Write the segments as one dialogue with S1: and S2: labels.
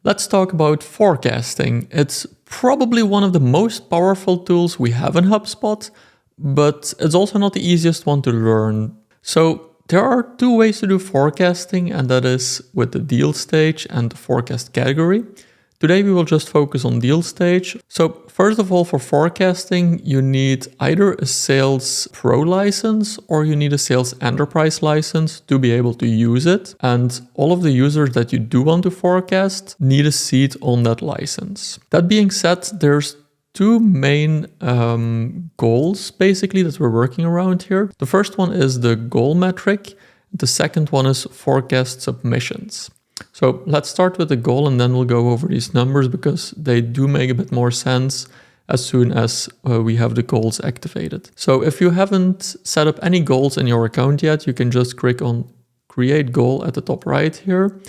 S1: Let's talk about forecasting. It's probably one of the most powerful tools we have in HubSpot, but it's also not the easiest one to learn. So there are two ways to do forecasting, and that is with the deal stage and the forecast category. Today we will just focus on deal stage. So first of all, for forecasting, you need either a Sales Pro license or you need a Sales Enterprise license to be able to use it. And all of the users that you do want to forecast need a seat on that license. That being said, there's two main goals basically that we're working around here. The first one is the goal metric. The second one is forecast submissions. So let's start with the goal and then we'll go over these numbers because they do make a bit more sense as soon as we have the goals activated. So if you haven't set up any goals in your account yet, you can just click on create goal at the top right here.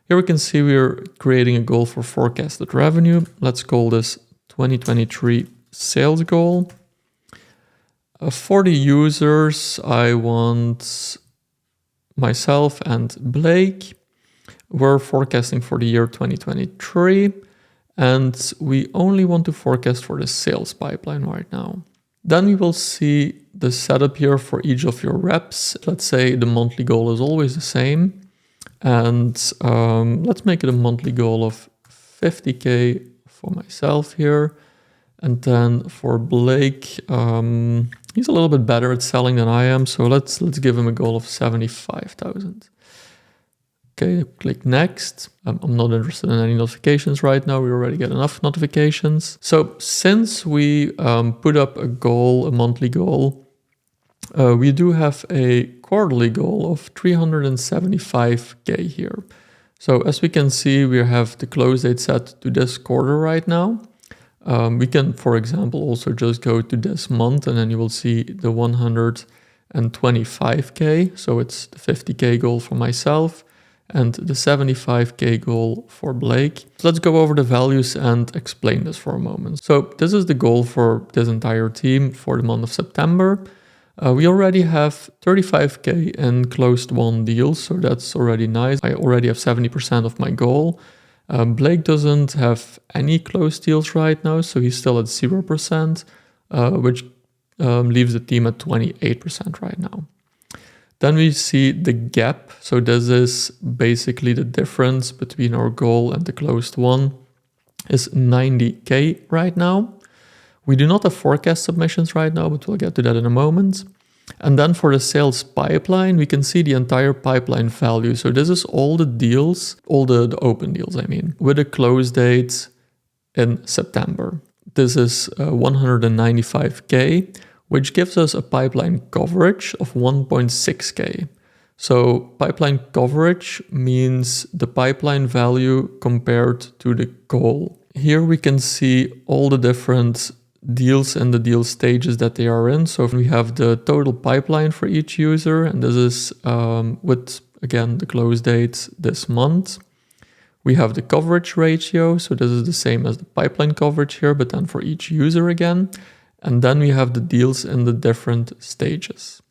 S1: Here we can see we're creating a goal for forecasted revenue. Let's call this 2023 sales goal. For the users, I want myself and Blake. We're forecasting for the year 2023, and we only want to forecast for the sales pipeline right now. Then we will see the setup here for each of your reps. Let's say the monthly goal is always the same, and let's make it a monthly goal of 50K for myself here. And then for Blake, he's a little bit better at selling than I am, so let's give him a goal of 75,000. Okay, click next. I'm not interested in any notifications right now. We already get enough notifications. So since we put up a goal, a monthly goal, we do have a quarterly goal of 375K here. So as we can see, we have the close date set to this quarter right now. We can, for example, also just go to this month and then you will see the 125K. So it's the 50K goal for myself and the 75K goal for Blake. So let's go over the values and explain this for a moment. So this is the goal for this entire team for the month of September. We already have 35K in closed won deals, so that's already nice. I already have 70% of my goal. Blake doesn't have any closed deals right now, so he's still at 0%, which leaves the team at 28% right now. Then we see the gap. So this is basically the difference between our goal and the closed one is 90K right now. We do not have forecast submissions right now, but we'll get to that in a moment. And then for the sales pipeline, we can see the entire pipeline value. So this is all the deals, all the open deals, I mean, with a close date in September. This is 195K. Which gives us a pipeline coverage of 1.6K. So pipeline coverage means the pipeline value compared to the goal. Here we can see all the different deals and the deal stages that they are in. So we have the total pipeline for each user, and this is with, again, the close date this month. We have the coverage ratio. So this is the same as the pipeline coverage here, but then for each user again. And then we have the deals in the different stages.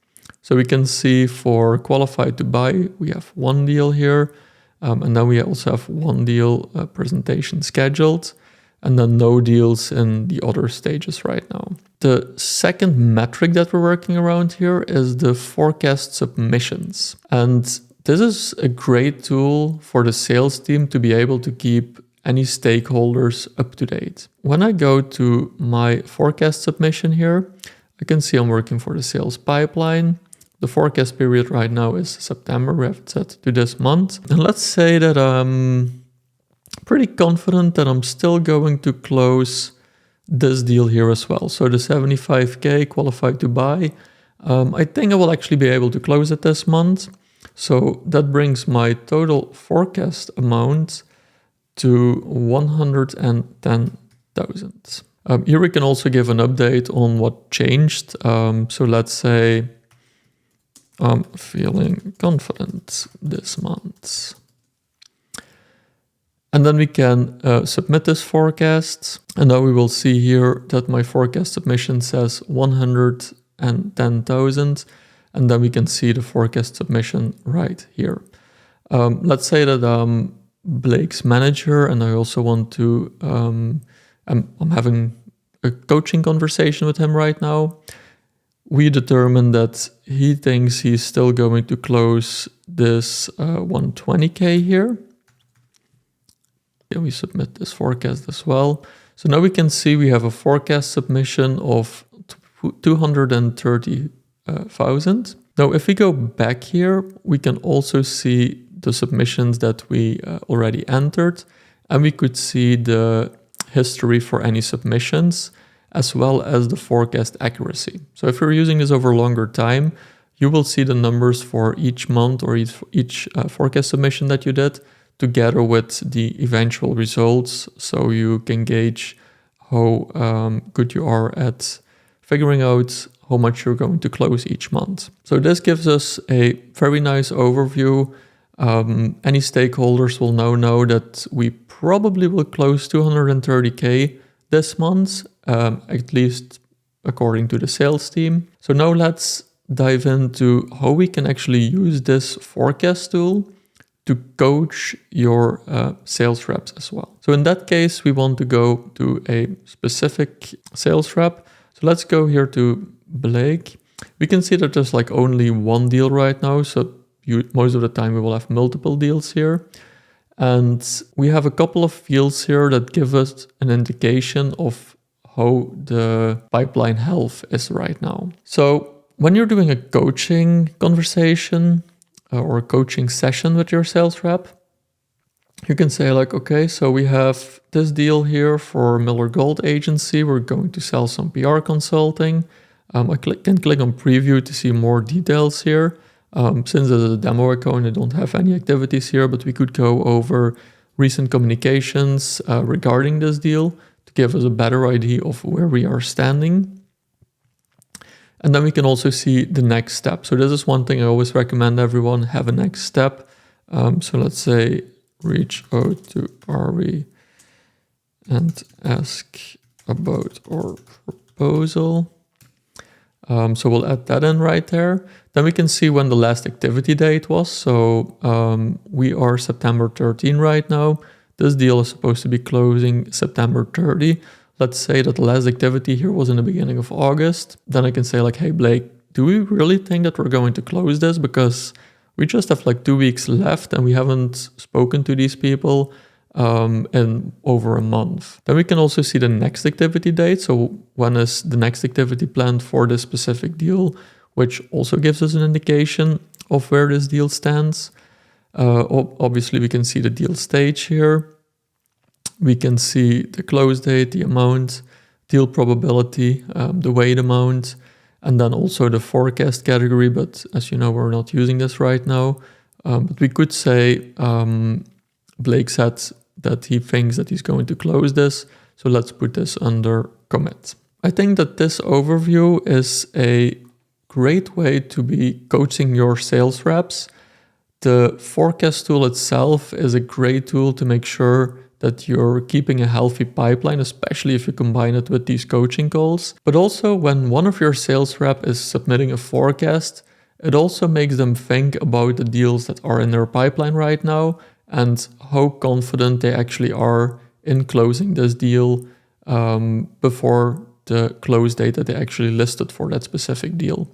S1: So we can see for qualified to buy, we have one deal here. And then we also have one deal presentation scheduled, and then no deals in the other stages right now. The second metric that we're working around here is the forecast submissions. And this is a great tool for the sales team to be able to keep any stakeholders up to date. When I go to my forecast submission here, I can see I'm working for the sales pipeline. The forecast period right now is September. We have it set to this month. And let's say that I'm pretty confident that I'm still going to close this deal here as well. So the 75K qualified to buy, I think I will actually be able to close it this month. So that brings my total forecast amount to 110,000. Here we can also give an update on what changed. So let's say I'm feeling confident this month. And then we can submit this forecast. And now we will see here that my forecast submission says 110,000. And then we can see the forecast submission right here. Let's say that Blake's manager, and I also want to, I'm having a coaching conversation with him right now. We determined that he thinks he's still going to close this 120K here. Yeah, we submit this forecast as well. So now we can see we have a forecast submission of 230,000. Now, if we go back here, we can also see the submissions that we already entered, and we could see the history for any submissions, as well as the forecast accuracy. So if you're using this over a longer time, you will see the numbers for each month or each forecast submission that you did, together with the eventual results, so you can gauge how good you are at figuring out how much you're going to close each month. So this gives us a very nice overview. Any stakeholders will now know that we probably will close 230K this month, at least according to the sales team. So now let's dive into how we can actually use this forecast tool to coach your sales reps as well. So in that case, we want to go to a specific sales rep. So let's go here to Blake. We can see that there's like only one deal right now. So most of the time we will have multiple deals here. And we have a couple of fields here that give us an indication of how the pipeline health is right now. So when you're doing a coaching conversation or a coaching session with your sales rep, you can say like, okay, so we have this deal here for Miller Gold Agency. We're going to sell some PR consulting. I can click on preview to see more details here. Since this is a demo account, I don't have any activities here, but we could go over recent communications regarding this deal to give us a better idea of where we are standing. And then we can also see the next step. So this is one thing I always recommend everyone have a next step. So let's say reach out to Ari and ask about our proposal. So we'll add that in right there. Then we can see when the last activity date was. So we are September 13 right now. This deal is supposed to be closing September 30. Let's say that the last activity here was in the beginning of August. Then I can say like, hey, Blake, do we really think that we're going to close this? Because we just have like 2 weeks left and we haven't spoken to these people in over a month. Then we can also see the next activity date. So when is the next activity planned for this specific deal, which also gives us an indication of where this deal stands. Obviously, we can see the deal stage here. We can see the close date, the amount, deal probability, the weight amount, and then also the forecast category. But as you know, we're not using this right now. But we could say Blake said that he thinks that he's going to close this. So let's put this under commit. I think that this overview is a great way to be coaching your sales reps. The forecast tool itself is a great tool to make sure that you're keeping a healthy pipeline, especially if you combine it with these coaching goals. But also when one of your sales rep is submitting a forecast, it also makes them think about the deals that are in their pipeline right now and how confident they actually are in closing this deal before the close date that they actually listed for that specific deal.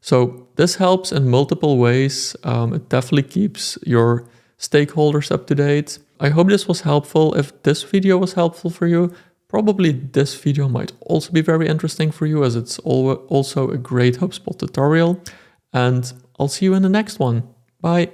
S1: So this helps in multiple ways. It definitely keeps your stakeholders up to date. I hope this was helpful. If this video was helpful for you, probably this video might also be very interesting for you, as it's also a great HubSpot tutorial. And I'll see you in the next one. Bye.